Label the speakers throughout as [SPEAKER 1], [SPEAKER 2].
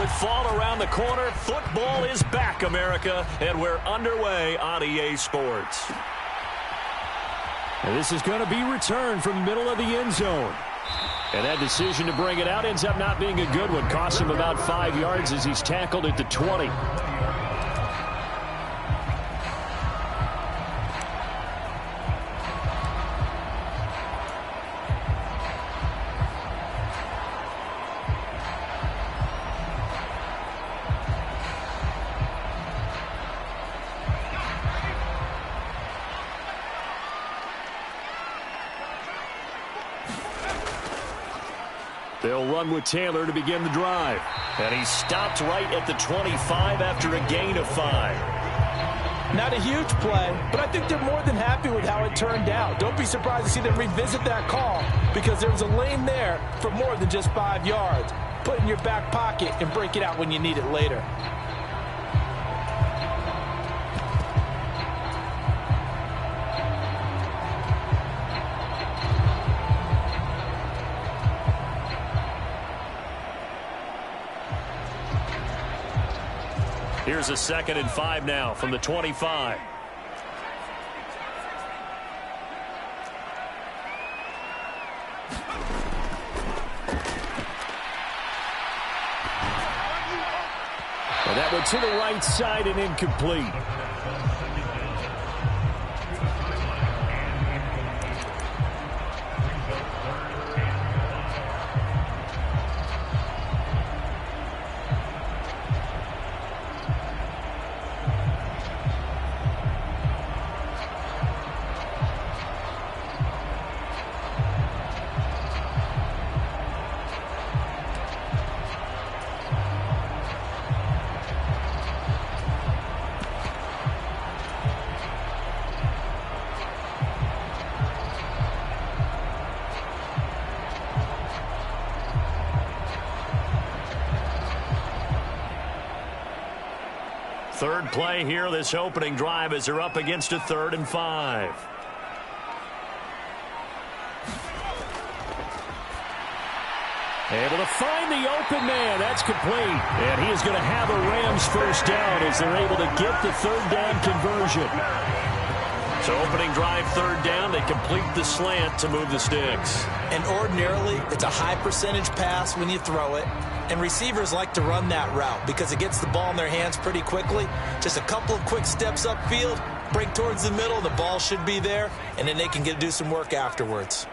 [SPEAKER 1] With fall around the corner, football is back, America, and we're underway on EA Sports.
[SPEAKER 2] And this is going to be returned from the middle of the end zone. And that decision to bring it out ends up not being a good one. Costs him about 5 yards as he's tackled at the 20. They'll run with Taylor to begin the drive.
[SPEAKER 1] And he stopped right at the 25 after a gain of 5.
[SPEAKER 3] Not a huge play, but I think they're more than happy with how it turned out. Don't be surprised to see them revisit that call because there was a lane there for more than just 5 yards. Put it in your back pocket and break it out when you need it later.
[SPEAKER 1] Here's a 2nd and 5 now from the 25.
[SPEAKER 2] And that went to the right side and incomplete.
[SPEAKER 1] Third play here, this opening drive, as they're up against a 3rd and 5.
[SPEAKER 2] Able to find the open man. That's complete. And he is going to have a Rams first down as they're able to get the 3rd down conversion.
[SPEAKER 1] So opening drive, 3rd down. They complete the slant to move the sticks.
[SPEAKER 3] And ordinarily, it's a high percentage pass when you throw it. And receivers like to run that route because it gets the ball in their hands pretty quickly. Just a couple of quick steps upfield, break towards the middle, the ball should be there, and then they can do some work afterwards.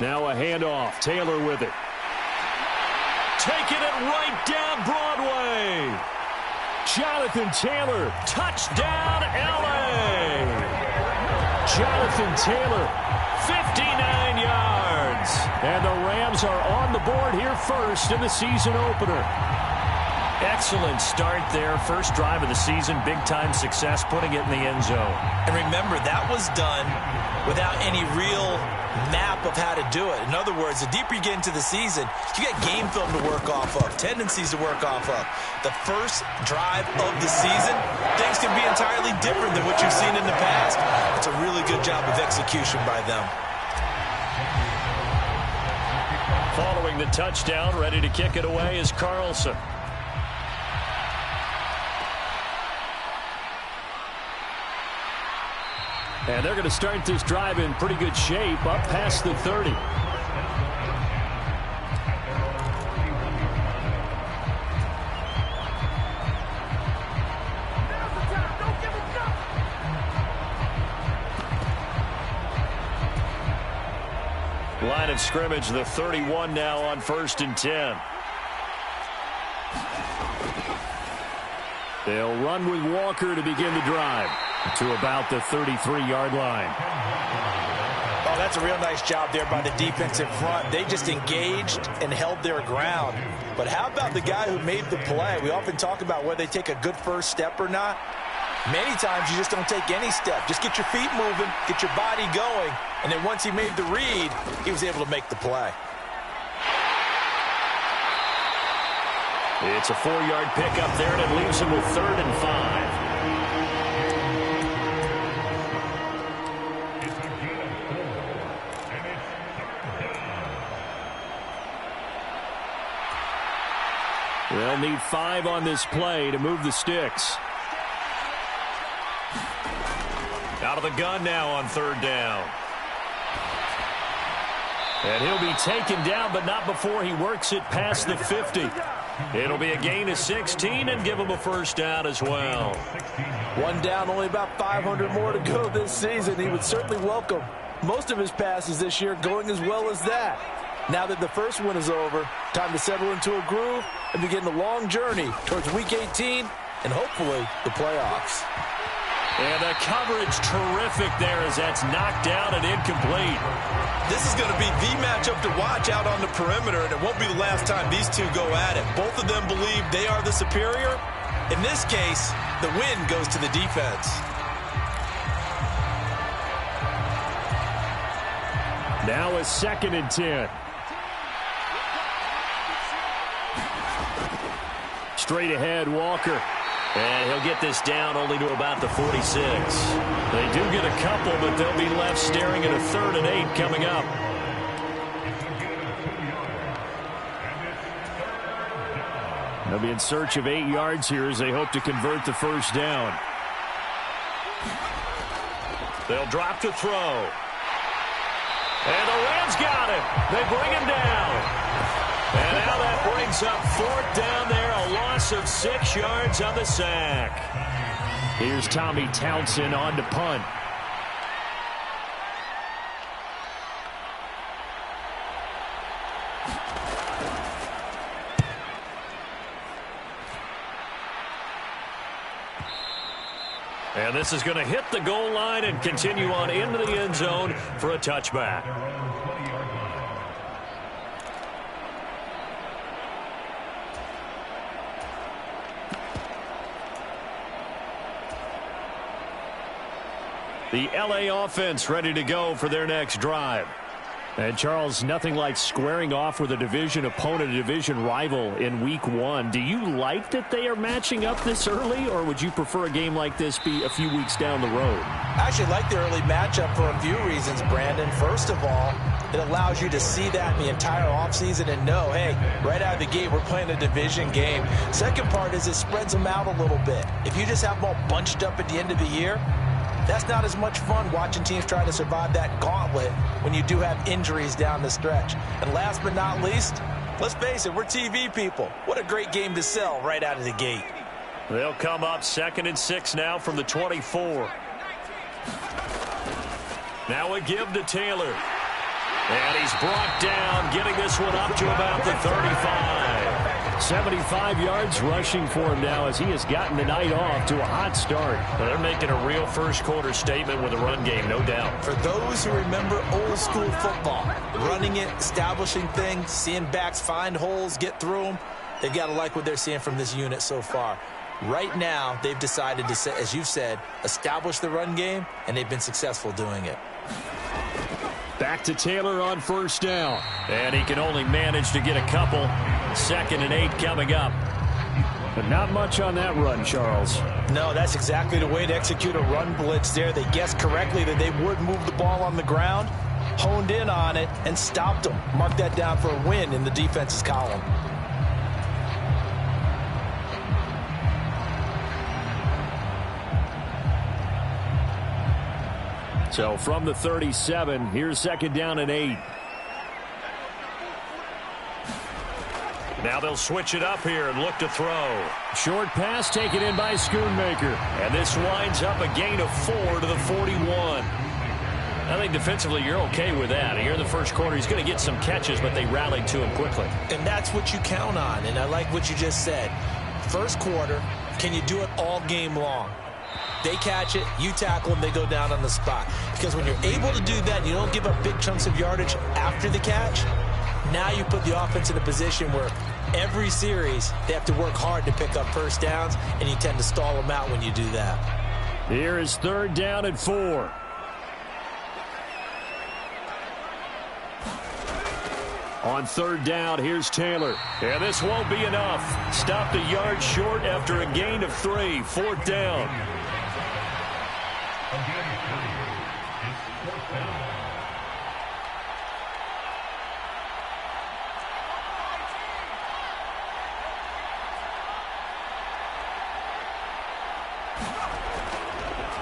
[SPEAKER 2] Now a handoff. Taylor with it.
[SPEAKER 1] Taking it right down Broadway.
[SPEAKER 2] Jonathan Taylor.
[SPEAKER 1] Touchdown, L.A.
[SPEAKER 2] Jonathan Taylor.
[SPEAKER 1] 59 yards.
[SPEAKER 2] And the Rams are on the board here first in the season opener.
[SPEAKER 1] Excellent start there. First drive of the season. Big-time success putting it in the end zone.
[SPEAKER 3] And remember, that was done without any real map of how to do it. In other words, the deeper you get into the season, you get game film to work off of, tendencies to work off of. The first drive of the season, things can be entirely different than what you've seen in the past. It's a really good job of execution by them.
[SPEAKER 1] Following the touchdown, ready to kick it away is Carlson.
[SPEAKER 2] And they're going to start this drive in pretty good shape, up past the 30.
[SPEAKER 1] Line of scrimmage, the 31 now on 1st and 10.
[SPEAKER 2] They'll run with Walker to begin the drive to about the 33-yard line.
[SPEAKER 3] Oh, that's a real nice job there by the defense in front. They just engaged and held their ground. But how about the guy who made the play? We often talk about whether they take a good first step or not. Many times you just don't take any step. Just get your feet moving, get your body going, and then once he made the read, he was able to make the play.
[SPEAKER 1] It's a 4-yard pickup there, and it leaves him with 3rd and 5.
[SPEAKER 2] They'll need 5 on this play to move the sticks.
[SPEAKER 1] Out of the gun now on 3rd down. And he'll be taken down, but not before he works it past the 50. It'll be a gain of 16 and give him a 1st down as well.
[SPEAKER 3] 1 down, only about 500 more to go this season. He would certainly welcome most of his passes this year going as well as that. Now that the first one is over, time to settle into a groove and begin the long journey towards Week 18 and hopefully the playoffs.
[SPEAKER 1] And the coverage terrific there as that's knocked down and incomplete.
[SPEAKER 3] This is going to be the matchup to watch out on the perimeter, and it won't be the last time these two go at it. Both of them believe they are the superior. In this case, the win goes to the defense.
[SPEAKER 2] Now a 2nd and 10. Straight ahead, Walker.
[SPEAKER 1] And he'll get this down only to about the 46. They do get a couple, but they'll be left staring at a 3rd and 8 coming up.
[SPEAKER 2] They'll be in search of 8 yards here as they hope to convert the 1st down.
[SPEAKER 1] They'll drop to throw. And the Rams got him. They bring him down. And now that brings up 4th down there, a loss of 6 yards on the sack.
[SPEAKER 2] Here's Tommy Townsend on to punt.
[SPEAKER 1] And this is going to hit the goal line and continue on into the end zone for a touchback. The LA offense ready to go for their next drive.
[SPEAKER 2] And, Charles, nothing like squaring off with a division opponent, a division rival in Week 1. Do you like that they are matching up this early, or would you prefer a game like this be a few weeks down the road?
[SPEAKER 3] I actually like the early matchup for a few reasons, Brandon. First of all, it allows you to see that in the entire offseason and know, hey, right out of the gate, we're playing a division game. Second part is it spreads them out a little bit. If you just have them all bunched up at the end of the year, that's not as much fun watching teams try to survive that gauntlet when you do have injuries down the stretch. And last but not least, let's face it, we're TV people. What a great game to sell right out of the gate.
[SPEAKER 1] They'll come up 2nd and 6 now from the 24. Now a give to Taylor. And he's brought down, getting this one up to about the 35.
[SPEAKER 2] 75 yards rushing for him now as he has gotten the night off to a hot start.
[SPEAKER 1] They're making a real first-quarter statement with a run game, no doubt.
[SPEAKER 3] For those who remember old-school football, running it, establishing things, seeing backs find holes, get through them, they've got to like what they're seeing from this unit so far. Right now, they've decided to, as you've said, establish the run game, and they've been successful doing it.
[SPEAKER 2] Back to Taylor on 1st down.
[SPEAKER 1] And he can only manage to get a couple. 2nd and 8 coming up.
[SPEAKER 2] But not much on that run, Charles.
[SPEAKER 3] No, that's exactly the way to execute a run blitz there. They guessed correctly that they would move the ball on the ground, honed in on it, and stopped them. Mark that down for a win in the defense's column.
[SPEAKER 2] So from the 37, here's 2nd down and 8.
[SPEAKER 1] Now they'll switch it up here and look to throw.
[SPEAKER 2] Short pass taken in by Schoonmaker.
[SPEAKER 1] And this winds up a gain of 4 to the 41. I think defensively you're okay with that. Here in the first quarter, he's going to get some catches, but they rallied to him quickly.
[SPEAKER 3] And that's what you count on, and I like what you just said. First quarter, can you do it all game long? They catch it, you tackle them, they go down on the spot. Because when you're able to do that, you don't give up big chunks of yardage after the catch, now you put the offense in a position where every series they have to work hard to pick up first downs, and you tend to stall them out when you do that.
[SPEAKER 2] Here is 3rd down and 4. On 3rd down, here's Taylor.
[SPEAKER 1] And this won't be enough. Stopped a yard short after a gain of 3. 4th down.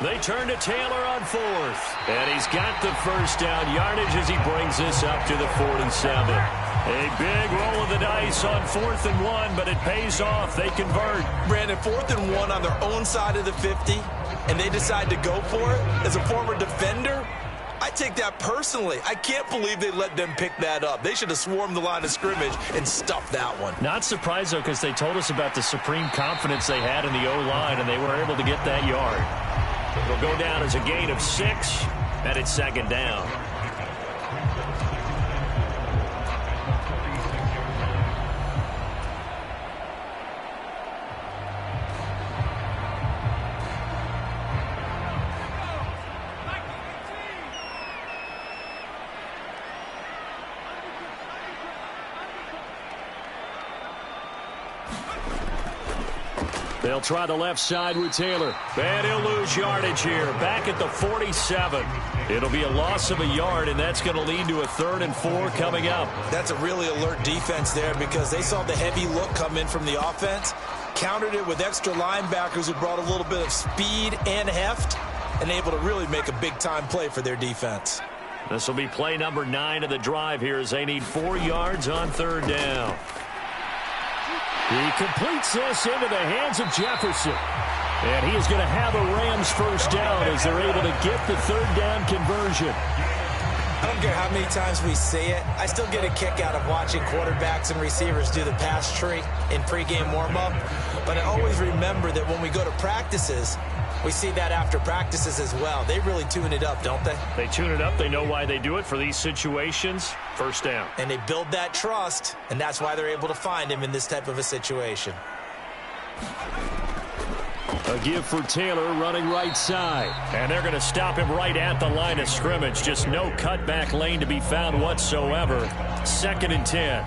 [SPEAKER 1] They turn to Taylor on fourth. And he's got the first down yardage as he brings this up to the 47. A big roll of the dice on 4th and 1, but it pays off. They convert.
[SPEAKER 3] Brandon, 4th and 1 on their own side of the 50, and they decide to go for it. As a former defender, I take that personally. I can't believe they let them pick that up. They should have swarmed the line of scrimmage and stuffed that one.
[SPEAKER 2] Not surprised, though, because they told us about the supreme confidence they had in the O-line, and they were able to get that yard. It'll go down as a gain of 6, and it's 2nd down. They'll try the left side with Taylor. And he'll lose yardage here. Back at the 47. It'll be a loss of a yard, and that's going to lead to a 3rd and 4 coming up.
[SPEAKER 3] That's a really alert defense there because they saw the heavy look come in from the offense, countered it with extra linebackers who brought a little bit of speed and heft, and able to really make a big-time play for their defense.
[SPEAKER 2] This will be play number 9 of the drive here as they need 4 yards on 3rd down. He completes this into the hands of Jefferson. And he is going to have a Rams first down as they're able to get the 3rd down conversion.
[SPEAKER 3] I don't care how many times we say it, I still get a kick out of watching quarterbacks and receivers do the pass tree in pregame warm-up. But I always remember that when we go to practices, we see that after practices as well. They really tune it up, don't they?
[SPEAKER 2] They tune it up. They know why they do it for these situations. First down.
[SPEAKER 3] And they build that trust, and that's why they're able to find him in this type of a situation.
[SPEAKER 2] A give for Taylor running right side. And they're going to stop him right at the line of scrimmage. Just no cutback lane to be found whatsoever. 2nd and 10.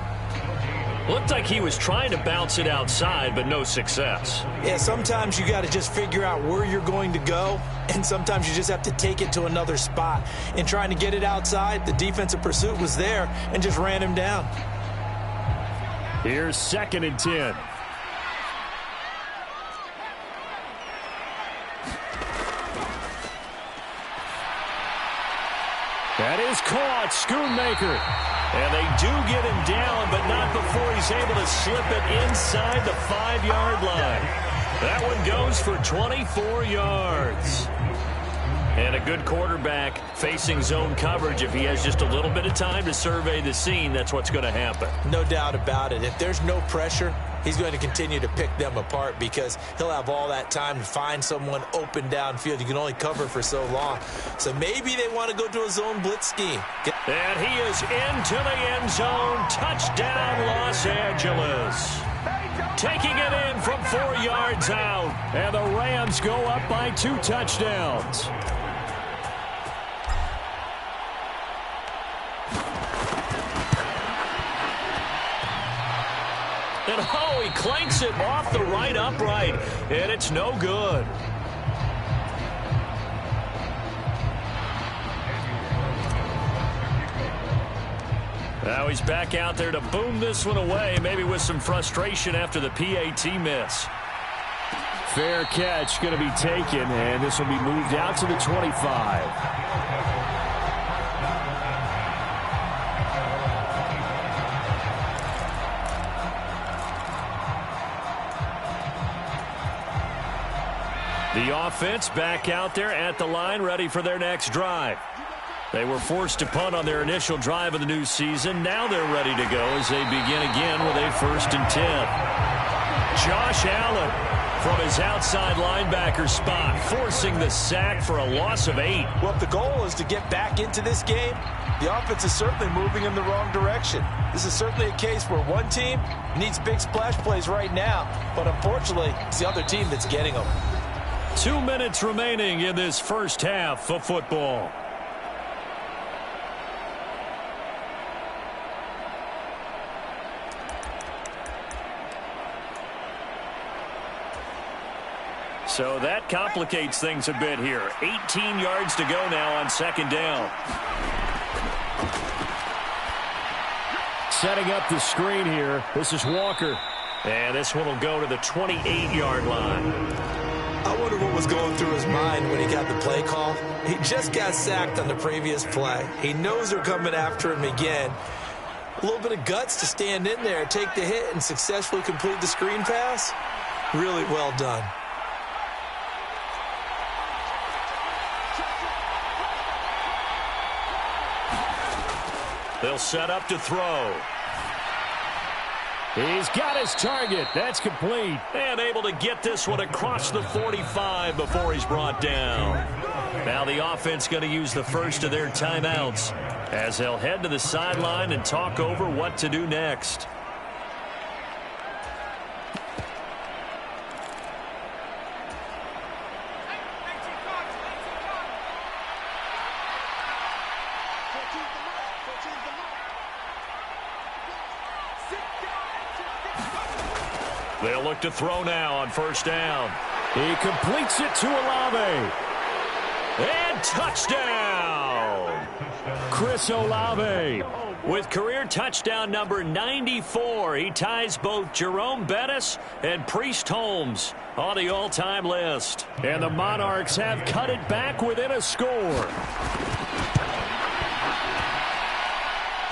[SPEAKER 2] Looked like he was trying to bounce it outside, but no success.
[SPEAKER 3] Yeah, sometimes you got to just figure out where you're going to go, and sometimes you just have to take it to another spot. In trying to get it outside, the defensive pursuit was there and just ran him down.
[SPEAKER 2] Here's 2nd and 10. That is caught. Schoonmaker. And they do get him down, but not before he's able to slip it inside the 5-yard line. That one goes for 24 yards. And a good quarterback facing zone coverage. If he has just a little bit of time to survey the scene, that's what's going to happen.
[SPEAKER 3] No doubt about it. If there's no pressure, he's going to continue to pick them apart because he'll have all that time to find someone open downfield. You can only cover for so long. So maybe they want to go to a zone blitz scheme.
[SPEAKER 1] And he is into the end zone. Touchdown, Los Angeles. Taking it in from 4 yards out.
[SPEAKER 2] And the Rams go up by 2 touchdowns.
[SPEAKER 1] And oh, he clanks it off the right upright. And it's no good. Now he's back out there to boom this one away, maybe with some frustration after the PAT miss.
[SPEAKER 2] Fair catch going to be taken, and this will be moved out to the 25.
[SPEAKER 1] The offense back out there at the line, ready for their next drive. They were forced to punt on their initial drive of the new season. Now they're ready to go as they begin again with a 1st and 10. Josh Allen from his outside linebacker spot, forcing the sack for a loss of 8.
[SPEAKER 3] Well, if the goal is to get back into this game, the offense is certainly moving in the wrong direction. This is certainly a case where one team needs big splash plays right now, but unfortunately, it's the other team that's getting them.
[SPEAKER 1] 2 minutes remaining in this first half of football. So that complicates things a bit here. 18 yards to go now on 2nd down.
[SPEAKER 2] Setting up the screen here. This is Walker.
[SPEAKER 1] And this one will go to the 28-yard line.
[SPEAKER 3] I wonder what was going through his mind when he got the play call. He just got sacked on the previous play. He knows they're coming after him again. A little bit of guts to stand in there, take the hit, and successfully complete the screen pass. Really well done.
[SPEAKER 1] They'll set up to throw.
[SPEAKER 2] He's got his target. That's complete.
[SPEAKER 1] And able to get this one across the 45 before he's brought down. Now the offense going to use the first of their timeouts as they'll head to the sideline and talk over what to do next. They'll look to throw now on first down.
[SPEAKER 2] He completes it to Olave.
[SPEAKER 1] And touchdown!
[SPEAKER 2] Chris Olave.
[SPEAKER 1] With career touchdown number 94, he ties both Jerome Bettis and Priest Holmes on the all-time list.
[SPEAKER 2] And the Monarchs have cut it back within a score.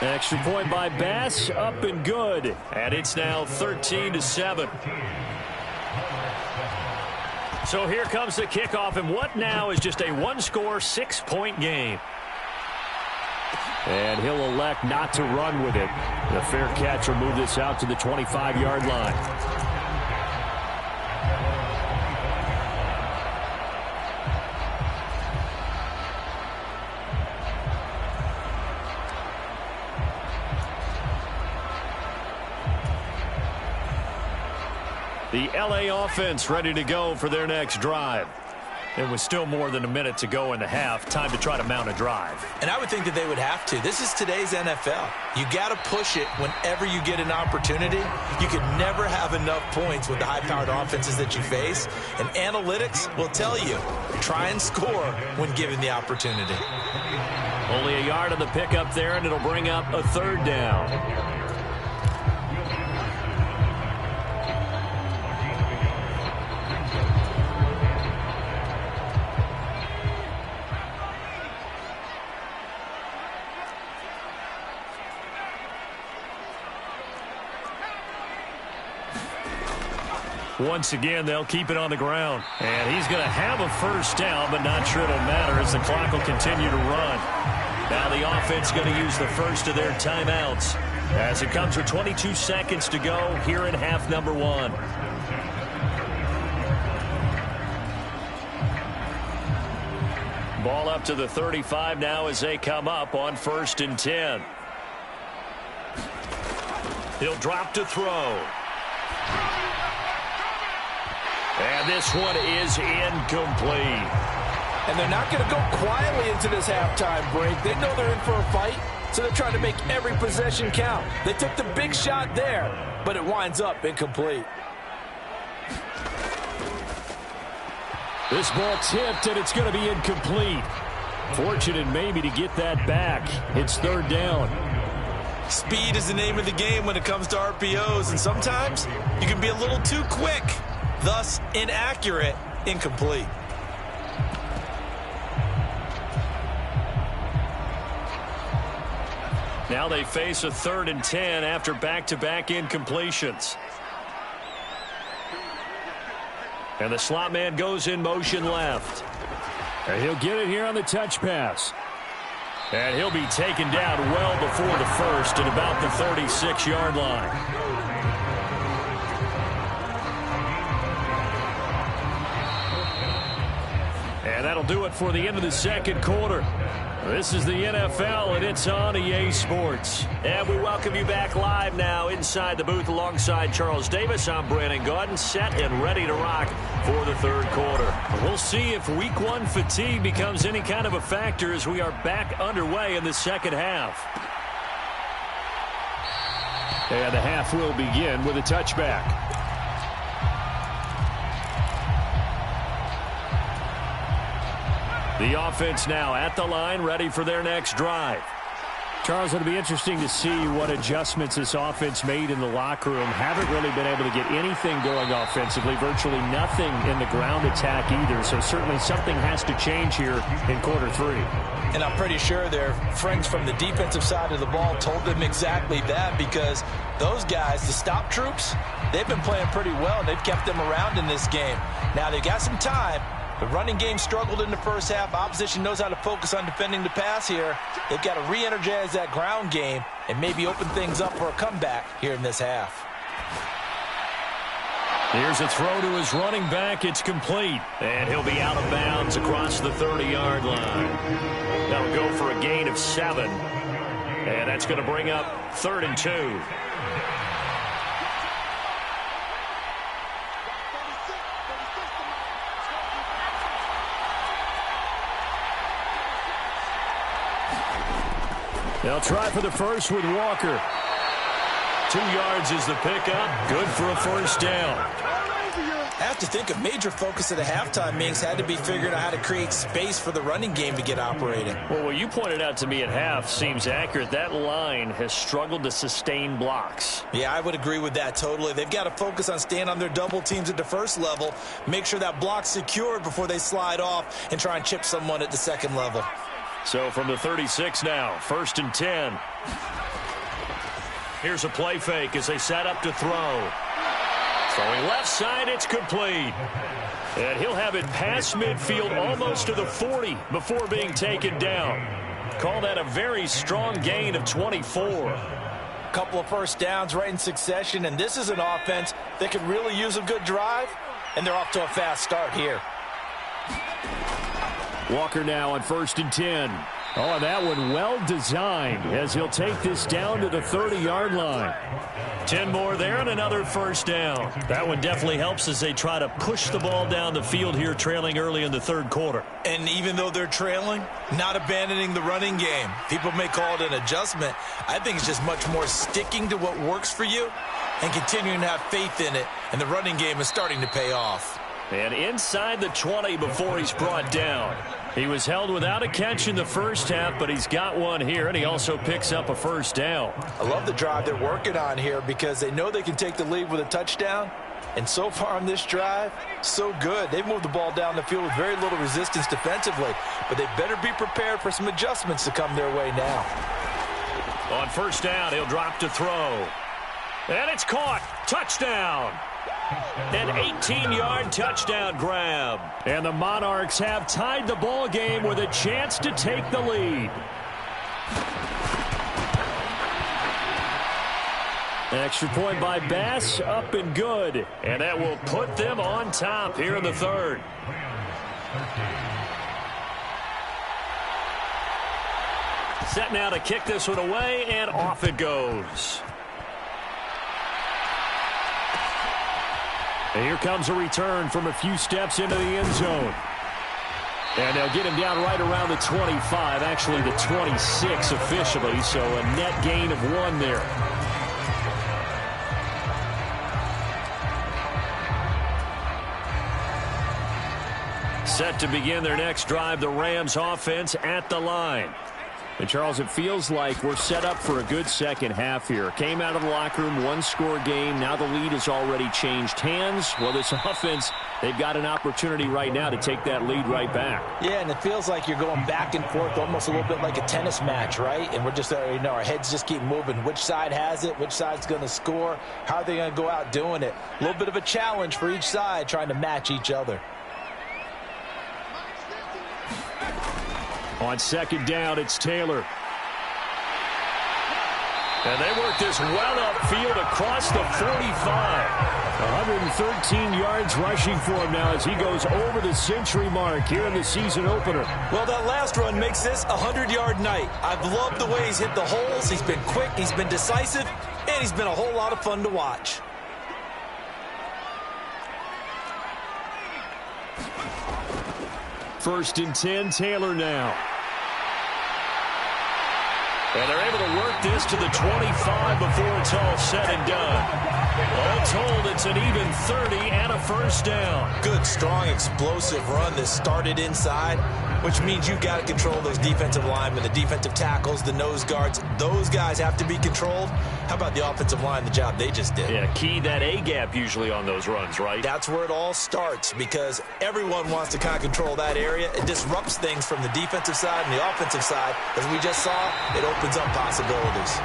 [SPEAKER 2] Extra point by Bass, up and good.
[SPEAKER 1] And it's now 13-7. So here comes the kickoff, and what now is just a one-score, 6-point game.
[SPEAKER 2] And he'll elect not to run with it. The fair catch will move this out to the 25-yard line. The L.A. offense ready to go for their next drive.
[SPEAKER 1] It was still more than a minute to go in the half. Time to try to mount a drive.
[SPEAKER 3] And I would think that they would have to. This is today's NFL. You got to push it whenever you get an opportunity. You can never have enough points with the high-powered offenses that you face. And analytics will tell you, try and score when given the opportunity.
[SPEAKER 1] Only a yard on the pickup there, and it'll bring up a third down. Once again, they'll keep it on the ground. And he's going to have a first down, but not sure it'll matter as the clock will continue to run. Now the offense going to use the first of their timeouts as it comes with 22 seconds to go here in half number one. Ball up to the 35 now as they come up on 1st and 10. He'll drop to throw. And this one is incomplete.
[SPEAKER 4] And they're not going to go quietly into this halftime break. They know they're in for a fight, so they're trying to make every possession count. They took the big shot there, but it winds up incomplete.
[SPEAKER 2] This ball tipped, and it's going to be incomplete. Fortunate maybe to get that back. It's third down.
[SPEAKER 3] Speed is the name of the game when it comes to RPOs, and sometimes you can be a little too quick. Thus, inaccurate, incomplete.
[SPEAKER 1] Now they face a 3rd and 10 after back-to-back incompletions. And the slot man goes in motion left.
[SPEAKER 2] And he'll get it here on the touch pass.
[SPEAKER 1] And he'll be taken down well before the first at about the 36-yard line. And that'll do it for the end of the second quarter. This is the NFL, and it's on EA Sports. And we welcome you back live now inside the booth alongside Charles Davis. I'm Brandon Gaudin, set and ready to rock for the third quarter. We'll see if Week 1 fatigue becomes any kind of a factor as we are back underway in the second half.
[SPEAKER 2] And the half will begin with a touchback.
[SPEAKER 1] The offense now at the line, ready for their next drive.
[SPEAKER 2] Charles, it'll be interesting to see what adjustments this offense made in the locker room. Haven't really been able to get anything going offensively, virtually nothing in the ground attack either. So certainly something has to change here in quarter 3.
[SPEAKER 3] And I'm pretty sure their friends from the defensive side of the ball told them exactly that, because those guys, the stop troops, they've been playing pretty well, and they've kept them around in this game. Now, they've got some time. The running game struggled in the first half. Opposition knows how to focus on defending the pass here. They've got to re-energize that ground game and maybe open things up for a comeback here in this half.
[SPEAKER 1] Here's a throw to his running back. It's complete. And he'll be out of bounds across the 30-yard line. That'll go for a gain of 7. And that's going to bring up 3rd and 2. They'll try for the first with Walker. 2 yards is the pickup. Good for a first down.
[SPEAKER 3] I have to think a major focus of the halftime meetings had to be figuring out how to create space for the running game to get operating.
[SPEAKER 2] Well, what you pointed out to me at half seems accurate. That line has struggled to sustain blocks.
[SPEAKER 3] Yeah, I would agree with that totally. They've got to focus on staying on their double teams at the first level, make sure that block's secured before they slide off and try and chip someone at the second level.
[SPEAKER 1] So from the 36 now, 1st and 10. Here's a play fake as they set up to throw. Throwing left side, it's complete. And he'll have it past midfield almost to the 40 before being taken down. Call that a very strong gain of 24.
[SPEAKER 3] A couple of first downs right in succession, and this is an offense that could really use a good drive, and they're off to a fast start here.
[SPEAKER 2] Walker now on 1st and 10. Oh, that one well designed as he'll take this down to the 30-yard line.
[SPEAKER 1] 10 more there and another first down. That one definitely helps as they try to push the ball down the field here, trailing early in the 3rd quarter.
[SPEAKER 3] And even though they're trailing, not abandoning the running game. People may call it an adjustment. I think it's just much more sticking to what works for you and continuing to have faith in it. And the running game is starting to pay off.
[SPEAKER 1] And inside the 20 before he's brought down. He was held without a catch in the first half, but he's got one here, and he also picks up a first down.
[SPEAKER 3] I love the drive they're working on here because they know they can take the lead with a touchdown. And so far on this drive, so good. They've moved the ball down the field with very little resistance defensively, but they better be prepared for some adjustments to come their way now.
[SPEAKER 1] On first down, he'll drop to throw. And it's caught. Touchdown. An 18-yard touchdown grab.
[SPEAKER 2] And the Monarchs have tied the ball game with a chance to take the lead. An extra point by Bass, up and good.
[SPEAKER 1] And that will put them on top here in the 3rd. Set now to kick this one away, and off it goes.
[SPEAKER 2] And here comes a return from a few steps into the end zone. And they'll get him down right around the 25, actually the 26 officially, so a net gain of 1 there.
[SPEAKER 1] Set to begin their next drive, the Rams offense at the line.
[SPEAKER 2] And, Charles, it feels like we're set up for a good second half here. Came out of the locker room, 1-score game. Now the lead has already changed hands. Well, this offense, they've got an opportunity right now to take that lead right back.
[SPEAKER 3] Yeah, and it feels like you're going back and forth almost a little bit like a tennis match, right? And we're just, our heads just keep moving. Which side has it? Which side's going to score? How are they going to go out doing it? A little bit of a challenge for each side trying to match each other.
[SPEAKER 2] On 2nd down, it's Taylor.
[SPEAKER 1] And they work this well upfield across the 45.
[SPEAKER 2] 113 yards rushing for him now as he goes over the century mark here in the season opener.
[SPEAKER 3] Well, that last run makes this a 100-yard night. I've loved the way he's hit the holes. He's been quick, he's been decisive, and he's been a whole lot of fun to watch.
[SPEAKER 2] First and 10, Taylor now.
[SPEAKER 1] And they're able to work this to the 25 before it's all said and done. All told, it's an even 30 and a first down.
[SPEAKER 3] Good, strong, explosive run that started inside, which means you've got to control those defensive linemen, the defensive tackles, the nose guards. Those guys have to be controlled. How about the offensive line, the job they just did?
[SPEAKER 1] Yeah, key that A-gap usually on those runs, right?
[SPEAKER 3] That's where it all starts because everyone wants to kind of control that area. It disrupts things from the defensive side and the offensive side. As we just saw, it opens up possibilities.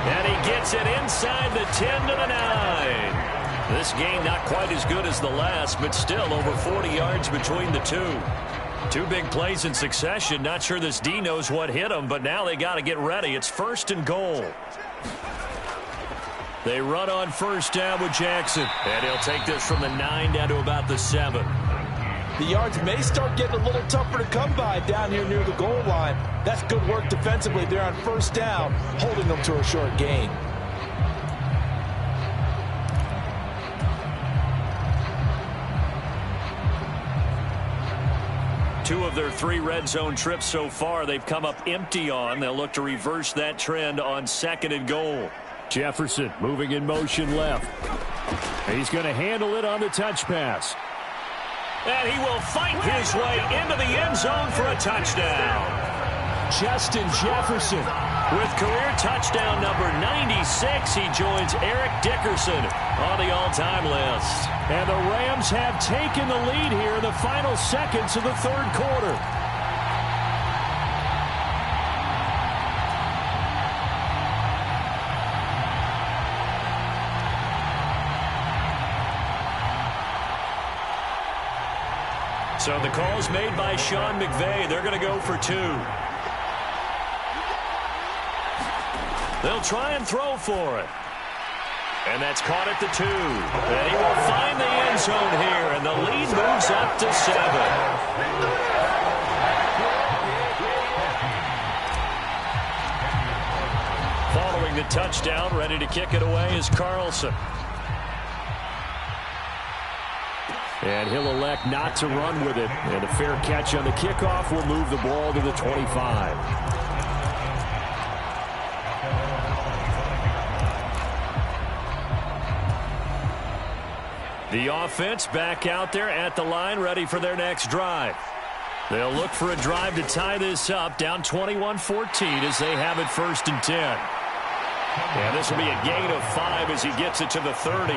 [SPEAKER 1] And he gets it inside the 10 to the 9. This game not quite as good as the last, but still over 40 yards between the two. Two big plays in succession. Not sure this D knows what hit him, but now they got to get ready. It's 1st and goal. They run on first down with Jackson. And he'll take this from the 9 down to about the 7.
[SPEAKER 4] The yards may start getting a little tougher to come by down here near the goal line. That's good work defensively there on first down, holding them to a short gain.
[SPEAKER 1] Two of their 3 red zone trips so far, they've come up empty on. They'll look to reverse that trend on 2nd and goal.
[SPEAKER 2] Jefferson moving in motion left. He's going to handle it on the touch pass.
[SPEAKER 1] And he will fight his way into the end zone for a touchdown.
[SPEAKER 2] Justin Jefferson.
[SPEAKER 1] With career touchdown number 96, he joins Eric Dickerson on the all-time list.
[SPEAKER 2] And the Rams have taken the lead here in the final seconds of the 3rd quarter.
[SPEAKER 1] So the call's made by Sean McVay. They're going to go for 2. They'll try and throw for it. And that's caught at the 2. And he will find the end zone here, and the lead moves up to 7. Following the touchdown, ready to kick it away is Carlson.
[SPEAKER 2] And he'll elect not to run with it. And a fair catch on the kickoff will move the ball to the 25.
[SPEAKER 1] The offense back out there at the line, ready for their next drive. They'll look for a drive to tie this up, down 21-14 as they have it 1st and 10. And this will be a gain of 5 as he gets it to the 30.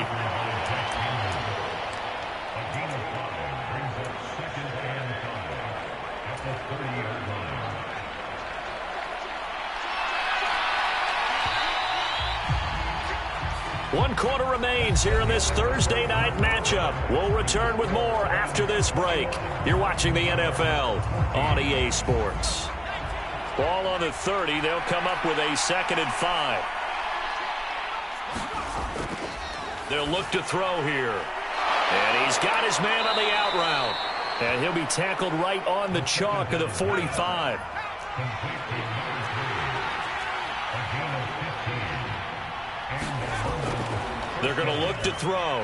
[SPEAKER 1] One quarter remains here in this Thursday night matchup. We'll return with more after this break. You're watching the NFL on EA Sports. Ball on the 30. They'll come up with a 2nd and 5. They'll look to throw here. And he's got his man on the out route. And he'll be tackled right on the chalk of the 45. They're going to look to throw.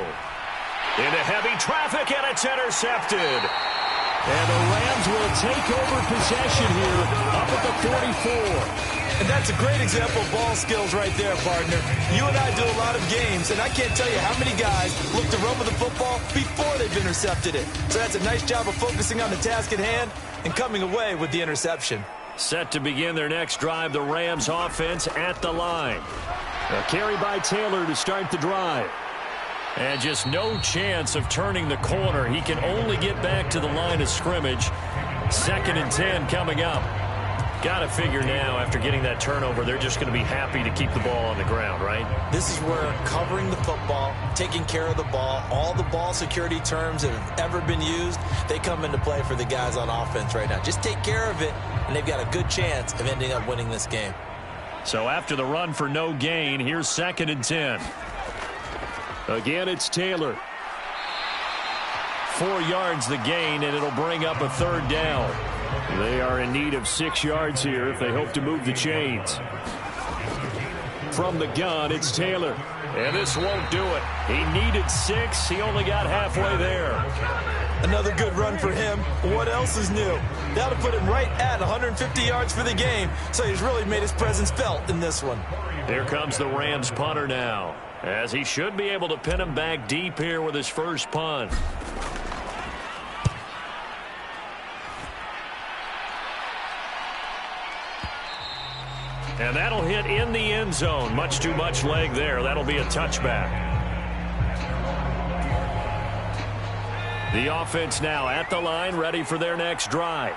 [SPEAKER 1] Into heavy traffic, and it's intercepted.
[SPEAKER 2] And the Rams will take over possession here up at the 44.
[SPEAKER 3] And that's a great example of ball skills right there, partner. You and I do a lot of games, and I can't tell you how many guys look to run with the football before they've intercepted it. So that's a nice job of focusing on the task at hand and coming away with the interception.
[SPEAKER 1] Set to begin their next drive, the Rams offense at the line.
[SPEAKER 2] A carry by Taylor to start the drive.
[SPEAKER 1] And just no chance of turning the corner. He can only get back to the line of scrimmage. 2nd and 10 coming up. Got to figure now, after getting that turnover, they're just going to be happy to keep the ball on the ground, right?
[SPEAKER 3] This is where covering the football, taking care of the ball, all the ball security terms that have ever been used, they come into play for the guys on offense right now. Just take care of it, and they've got a good chance of ending up winning this game.
[SPEAKER 1] So after the run for no gain, here's 2nd and 10.
[SPEAKER 2] Again, it's Taylor.
[SPEAKER 1] 4 yards the gain, and it'll bring up a 3rd down.
[SPEAKER 2] They are in need of 6 yards here if they hope to move the chains. From the gun, it's Taylor.
[SPEAKER 1] And this won't do it. He needed 6. He only got halfway there.
[SPEAKER 3] Another good run for him. What else is new? That'll put him right at 150 yards for the game, so he's really made his presence felt in this one.
[SPEAKER 1] Here comes the Rams punter now, as he should be able to pin him back deep here with his first punt. And that'll hit in the end zone. Much too much leg there. That'll be a touchback. The offense now at the line, ready for their next drive.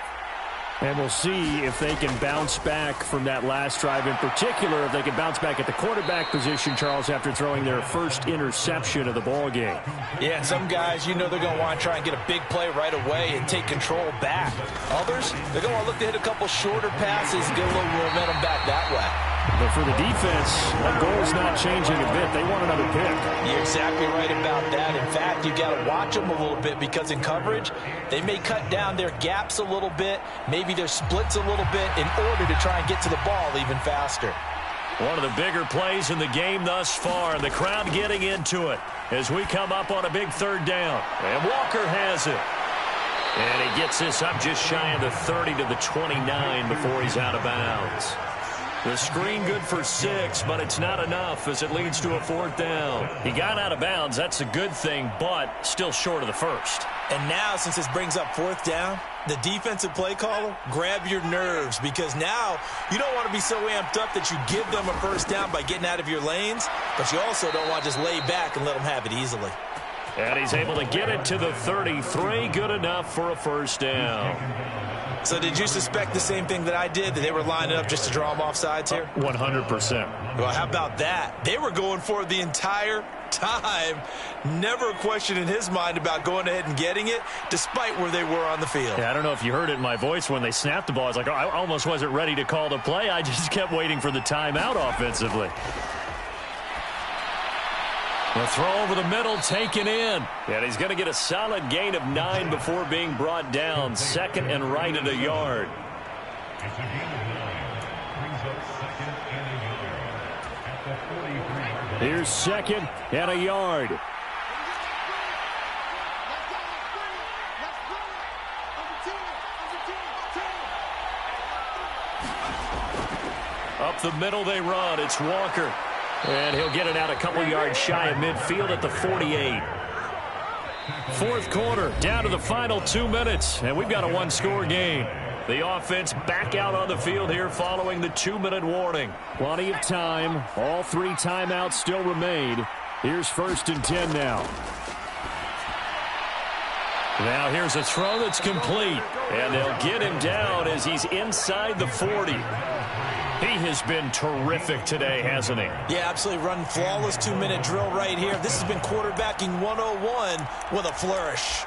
[SPEAKER 2] And we'll see if they can bounce back from that last drive, in particular, if they can bounce back at the quarterback position, Charles, after throwing their first interception of the ball game.
[SPEAKER 3] Yeah, and some guys, you know they're going to want to try and get a big play right away and take control back. Others, they're going to want to look to hit a couple shorter passes and get a little momentum back that way.
[SPEAKER 2] But for the defense, that goal is not changing a bit. They want another pick.
[SPEAKER 3] You're exactly right about that. In fact, you've got to watch them a little bit because in coverage, they may cut down their gaps a little bit, maybe their splits a little bit in order to try and get to the ball even faster.
[SPEAKER 1] One of the bigger plays in the game thus far, and the crowd getting into it as we come up on a big third down. And Walker has it. And he gets this up just shy of the 30 to the 29 before he's out of bounds. The screen good for 6, but it's not enough as it leads to a fourth down. He got out of bounds. That's a good thing, but still short of the first.
[SPEAKER 3] And now, since this brings up fourth down, the defensive play caller, grab your nerves, because now you don't want to be so amped up that you give them a first down by getting out of your lanes, but you also don't want to just lay back and let them have it easily.
[SPEAKER 1] And he's able to get it to the 33. Good enough for a first down.
[SPEAKER 3] So did you suspect the same thing that I did, that they were lining up just to draw them off sides here?
[SPEAKER 2] 100%.
[SPEAKER 3] Well, how about that? They were going for it the entire time. Never a question in his mind about going ahead and getting it, despite where they were on the field.
[SPEAKER 2] Yeah, I don't know if you heard it in my voice when they snapped the ball. I was like, oh, I almost wasn't ready to call the play. I just kept waiting for the timeout offensively.
[SPEAKER 1] The throw over the middle taken in. And he's going to get a solid gain of 9 before being brought down. Second and right at a yard.
[SPEAKER 2] Here's second and a yard.
[SPEAKER 1] Up the middle they run. It's Walker. And he'll get it out a couple yards shy of midfield at the 48. Fourth quarter, down to the final 2 minutes, and we've got a one-score game. The offense back out on the field here following the 2-minute warning.
[SPEAKER 2] Plenty of time. All 3 timeouts still remain. Here's 1st and 10 now.
[SPEAKER 1] Now here's a throw that's complete, and they'll get him down as he's inside the 40. He has been terrific today, hasn't he?
[SPEAKER 3] Yeah, absolutely. Running flawless 2-minute drill right here. This has been quarterbacking 101 with a flourish.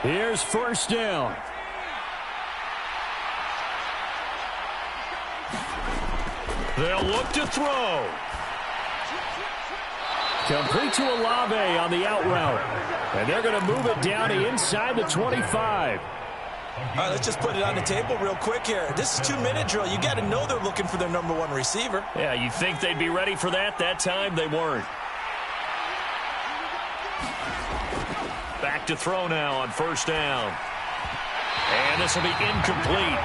[SPEAKER 2] Here's 1st down.
[SPEAKER 1] They'll look to throw.
[SPEAKER 2] Complete to Olave on the out route. And they're going to move it down to inside the 25.
[SPEAKER 3] All right, let's just put it on the table real quick here. This is 2-minute drill. You got to know they're looking for their number 1 receiver.
[SPEAKER 1] Yeah, you'd think they'd be ready for that. That time they weren't. Back to throw now on 1st down. And this will be incomplete.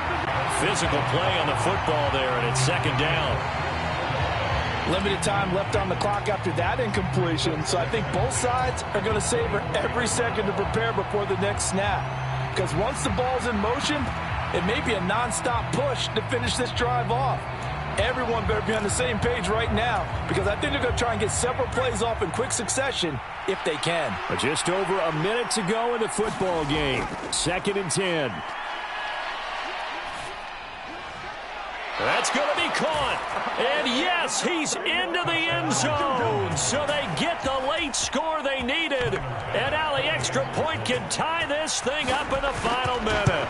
[SPEAKER 1] Physical play on the football there, and it's 2nd down.
[SPEAKER 4] Limited time left on the clock after that incompletion, so I think both sides are going to savor every second to prepare before the next snap. Because once the ball's in motion, it may be a nonstop push to finish this drive off. Everyone better be on the same page right now, because I think they're going to try and get several plays off in quick succession if they can.
[SPEAKER 2] But just over a minute to go in the football game. 2nd and 10.
[SPEAKER 1] That's going to be caught. And yes, he's into the end zone. So they get the late score they needed. And now the extra point can tie this thing up in the final minute.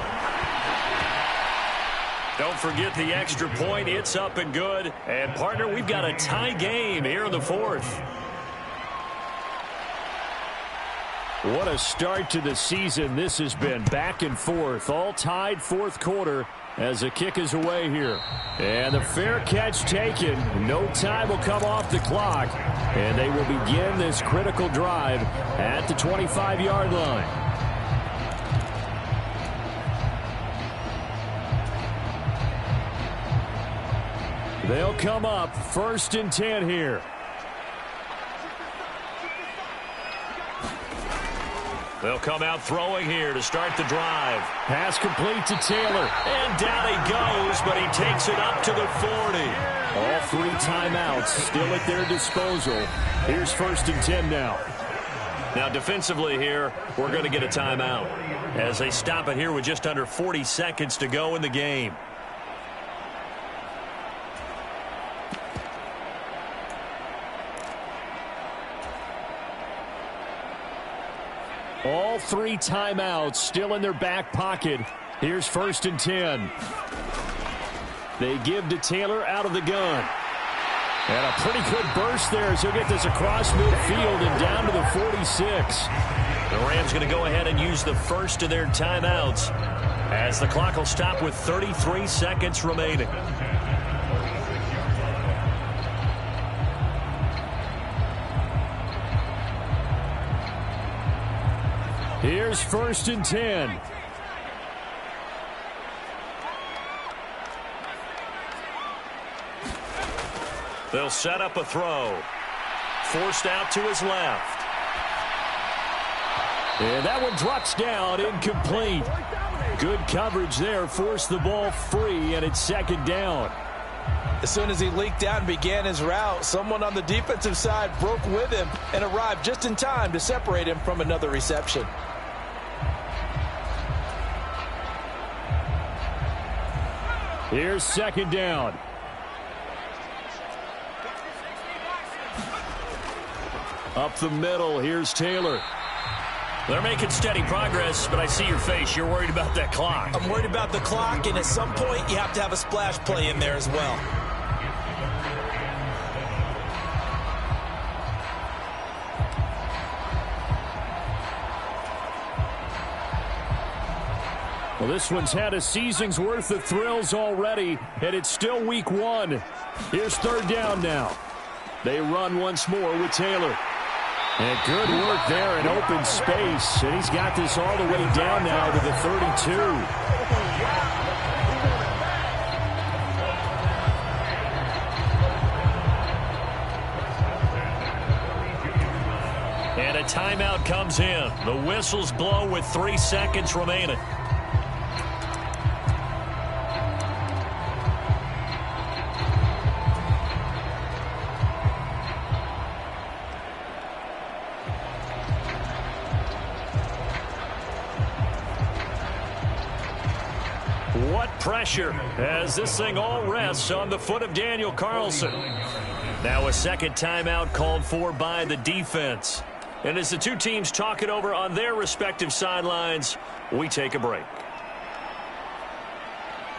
[SPEAKER 1] Don't forget the extra point. It's up and good. And, partner, we've got a tie game here in the 4th.
[SPEAKER 2] What a start to the season this has been. Back and forth, all tied 4th quarter. as the kick is away here. And the fair catch taken. No time will come off the clock. And they will begin this critical drive at the 25-yard line. They'll come up 1st and 10 here.
[SPEAKER 1] They'll come out throwing here to start the drive.
[SPEAKER 2] Pass complete to Taylor.
[SPEAKER 1] And down he goes, but he takes it up to the 40.
[SPEAKER 2] All 3 timeouts still at their disposal. Here's 1st and 10 now.
[SPEAKER 1] Now defensively here, we're going to get a timeout as they stop it here with just under 40 seconds to go in the game.
[SPEAKER 2] All 3 timeouts still in their back pocket. Here's 1st and 10. They give to Taylor out of the gun. And a pretty good burst there as he'll get this across midfield and down to the 46.
[SPEAKER 1] The Rams going to go ahead and use the first of their timeouts as the clock will stop with 33 seconds remaining.
[SPEAKER 2] Here's 1st and 10.
[SPEAKER 1] They'll set up a throw. Forced out to his left.
[SPEAKER 2] And that one drops down, incomplete. Good coverage there, forced the ball free, and it's 2nd down.
[SPEAKER 4] As soon as he leaked out and began his route, someone on the defensive side broke with him and arrived just in time to separate him from another reception.
[SPEAKER 2] Here's 2nd down. Up the middle, here's Taylor.
[SPEAKER 1] They're making steady progress, but I see your face. You're worried about that clock.
[SPEAKER 3] I'm worried about the clock, and at some point you have to have a splash play in there as well.
[SPEAKER 2] Well, this one's had a season's worth of thrills already, and it's still week 1. Here's 3rd down now. They run once more with Taylor. And good work there in open space. And he's got this all the way down now to the 32.
[SPEAKER 1] And a timeout comes in. The whistles blow with 3 seconds remaining. What pressure as this thing all rests on the foot of Daniel Carlson. Now a 2nd timeout called for by the defense. And as the 2 teams talk it over on their respective sidelines, we take a break.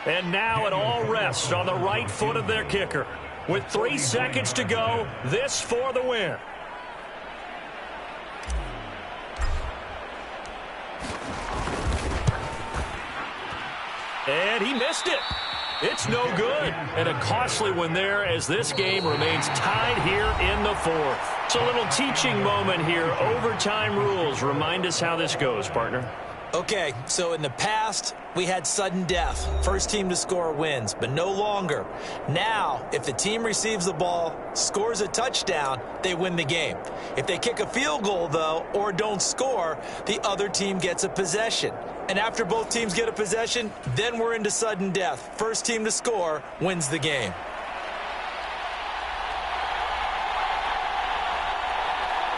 [SPEAKER 1] And now it all rests on the right foot of their kicker. With 3 seconds to go, this for the win. And he missed it. It's no good. And a costly one there as this game remains tied here in the 4th. It's a little teaching moment here. Overtime rules. Remind us how this goes, partner.
[SPEAKER 3] Okay, so in the past, we had sudden death. First team to score wins, but no longer. Now, if the team receives the ball, scores a touchdown, they win the game. If they kick a field goal, though, or don't score, the other team gets a possession. And after both teams get a possession, then we're into sudden death. First team to score wins the game.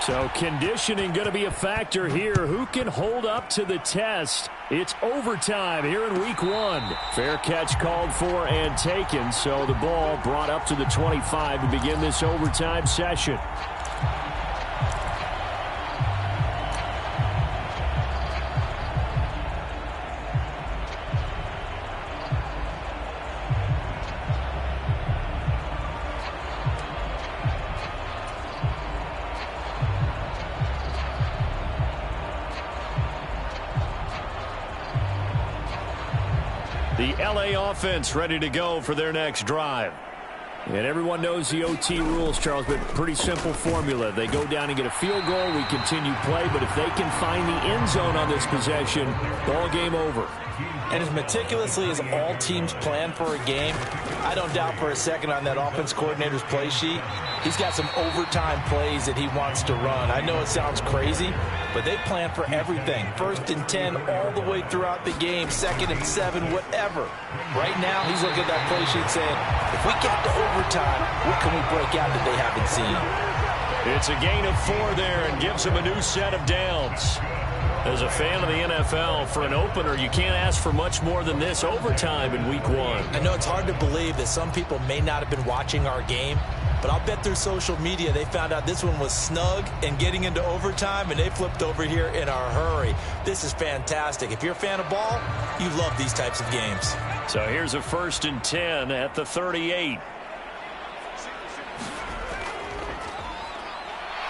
[SPEAKER 2] So conditioning going to be a factor here. Who can hold up to the test? It's overtime here in week 1. Fair catch called for and taken. So the ball brought up to the 25 to begin this overtime session. The LA offense ready to go for their next drive. And everyone knows the OT rules, Charles, but pretty simple formula. They go down and get a field goal, we continue play, but if they can find the end zone on this possession, ball game over.
[SPEAKER 3] And as meticulously as all teams plan for a game, I don't doubt for a second on that offense coordinator's play sheet, he's got some overtime plays that he wants to run. I know it sounds crazy, but they plan for everything. 1st and 10 all the way throughout the game, 2nd and 7, whatever. Right now, he's looking at that play sheet saying, if we get to overtime, what can we break out that they haven't seen?
[SPEAKER 1] It's a gain of 4 there and gives him a new set of downs. As a fan of the NFL, for an opener, you can't ask for much more than this overtime in Week 1.
[SPEAKER 3] I know it's hard to believe that some people may not have been watching our game, but I'll bet through social media they found out this one was snug and getting into overtime, and they flipped over here in a hurry. This is fantastic. If you're a fan of ball, you love these types of games.
[SPEAKER 1] So here's a 1st and 10 at the 38.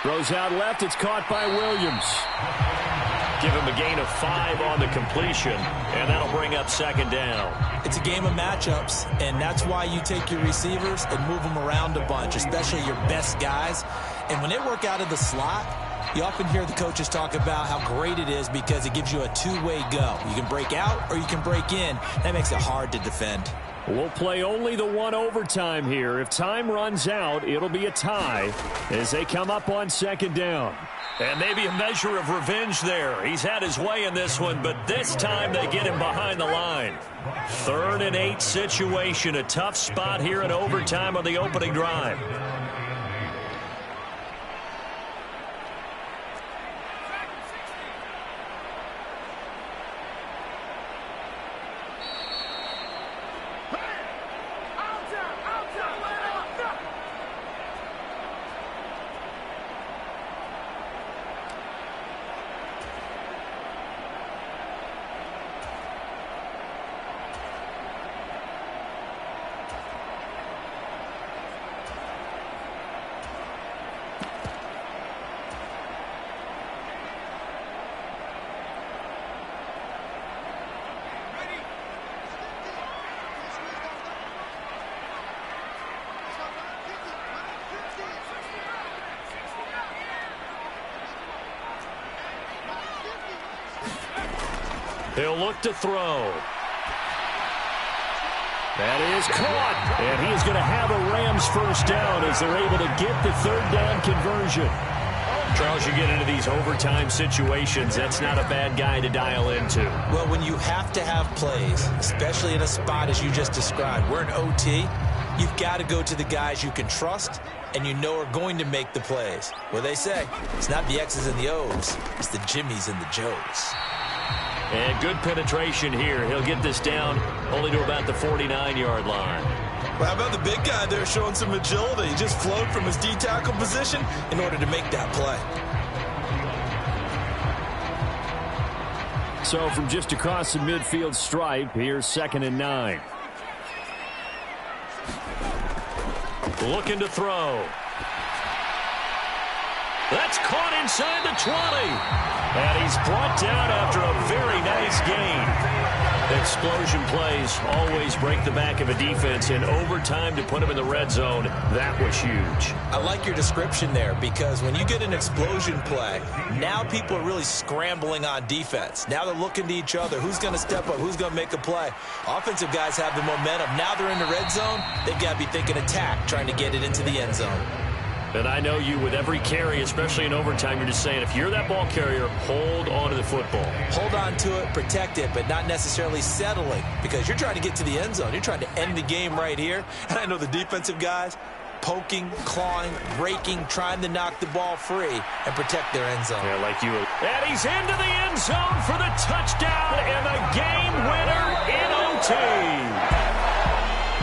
[SPEAKER 2] Throws out left. It's caught by Williams.
[SPEAKER 1] Give him a gain of 5 on the completion, and that'll bring up 2nd down.
[SPEAKER 3] It's a game of matchups, and that's why you take your receivers and move them around a bunch, especially your best guys. And when they work out of the slot, you often hear the coaches talk about how great it is because it gives you a two-way go. You can break out or you can break in. That makes it hard to defend.
[SPEAKER 2] We'll play only the 1 overtime here. If time runs out, it'll be a tie as they come up on 2nd down.
[SPEAKER 1] And maybe a measure of revenge there. He's had his way in this one, but this time they get him behind the line. 3rd and 8 situation. A tough spot here in overtime on the opening drive. He'll look to throw.
[SPEAKER 2] That is caught. And he is going to have a Rams 1st down as they're able to get the 3rd down conversion.
[SPEAKER 1] Charles, you get into these overtime situations, that's not a bad guy to dial into.
[SPEAKER 3] Well, when you have to have plays, especially in a spot as you just described, we're in OT, you've got to go to the guys you can trust and you know are going to make the plays. Well, they say it's not the X's and the O's, it's the Jimmies and the Joes.
[SPEAKER 1] And good penetration here. He'll get this down only to about the 49-yard line.
[SPEAKER 3] Well, how about the big guy there showing some agility? He just flowed from his D-tackle position in order to make that play.
[SPEAKER 2] So from just across the midfield stripe, here's 2nd and 9.
[SPEAKER 1] Looking to throw. That's caught inside the 20. And he's brought down after a very nice gain. Explosion plays always break the back of a defense. In overtime to put him in the red zone, that was huge.
[SPEAKER 3] I like your description there because when you get an explosion play, now people are really scrambling on defense. Now they're looking to each other. Who's going to step up? Who's going to make a play? Offensive guys have the momentum. Now they're in the red zone. They've got to be thinking attack, trying to get it into the end zone.
[SPEAKER 1] And I know you, with every carry, especially in overtime, you're just saying, if you're that ball carrier, hold on to the football.
[SPEAKER 3] Hold on to it, protect it, but not necessarily settling because you're trying to get to the end zone. You're trying to end the game right here. And I know the defensive guys poking, clawing, raking, trying to knock the ball free and protect their end zone.
[SPEAKER 1] Yeah, like you. And he's into the end zone for the touchdown and the game winner in OT.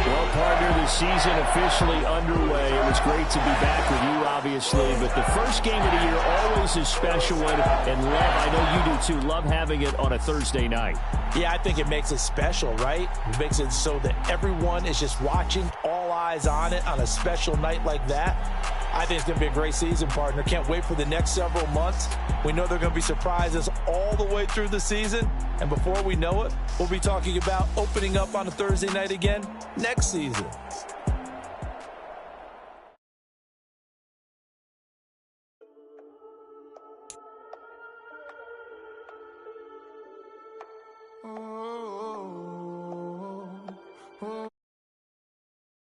[SPEAKER 2] Well, partner, the season officially underway. It was great to be back with you, obviously, but the first game of the year always a special one, and love, I know you do too, love having it on a Thursday night.
[SPEAKER 3] Yeah, I think it makes it special, right? It makes it so that everyone is just watching, all eyes on it on a special night like that. I think it's going to be a great season, partner. Can't wait for the next several months. We know there are going to be surprises all the way through the season. And before we know it, we'll be talking about opening up on a Thursday night again next season.